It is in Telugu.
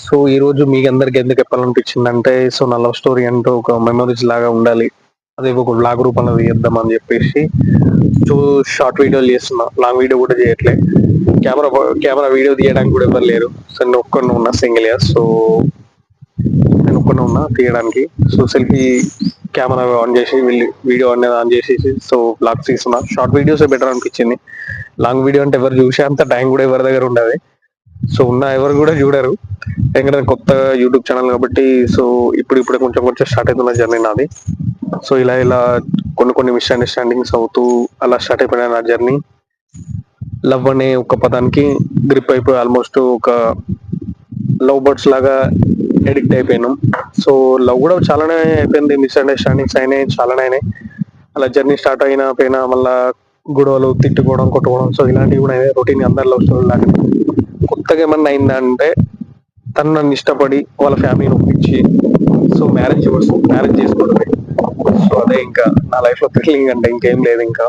సో ఈ రోజు మీకు అందరికి ఎందుకు చెప్పాలనిపించిందంటే, సో నా లవ్ స్టోరీ అంటూ ఒక మెమరీస్ లాగా ఉండాలి. అదే ఒక వ్లాగ్ రూపంలో తీద్దాం అని చెప్పేసి సో షార్ట్ వీడియోలు చేస్తున్నా. లాంగ్ వీడియో కూడా చేయట్లే. కెమెరా కెమెరా వీడియో తీయడానికి కూడా ఎవరు లేరు. సో నేను ఒక్కడినే ఉన్నా సింగిల్ గా. సో నేను ఒక్కడినే ఉన్నా తీయడానికి. సో సెల్ఫీ కెమెరా ఆన్ చేసి వీడియో అనేది ఆన్ చేసేసి సో బ్లాగ్ తీస్తున్నా. షార్ట్ వీడియోస్ బెటర్ అనిపించింది. లాంగ్ వీడియో అంటే ఎవరు చూసే అంత టైం కూడా ఎవరి దగ్గర ఉండదు. సో ఉన్న ఎవరు కూడా చూడరు. ఎందుకంటే కొత్త యూట్యూబ్ ఛానల్ కాబట్టి సో ఇప్పుడే కొంచెం కొంచెం స్టార్ట్ అవుతున్న జర్నీ నాది. సో ఇలా కొన్ని మిస్అండర్స్టాండింగ్స్ అవుతూ అలా స్టార్ట్ అయిపోయిన నా జర్నీ. లవ్ అనే ఒక పదానికి గ్రిప్ అయిపోయి ఆల్మోస్ట్ ఒక లవ్ బర్డ్స్ లాగా ఎడిక్ట్ అయిపోయాను. సో లవ్ కూడా చాలానే అయిపోయింది. మిస్అండర్స్టాండింగ్స్ అయినాయి, చాలానే అయినాయి. అలా జర్నీ స్టార్ట్ పోయినా మళ్ళా గొడవలు, తిట్టుకోవడం, కొట్టుకోవడం సో ఇలాంటివి కూడా అయినాయి. రొటీన్ అందరి లవ్ స్టోరీ లాగానే. కొత్తగా ఏమన్నా అయిందంటే తను నన్ను ఇష్టపడి వాళ్ళ ఫ్యామిలీని ఒప్పించి సో మ్యారేజ్ చేసుకోవడమే. సో అదే ఇంకా నా లైఫ్ లో థ్రిల్లింగ్ అంటే ఇంకేం లేదు ఇంకా.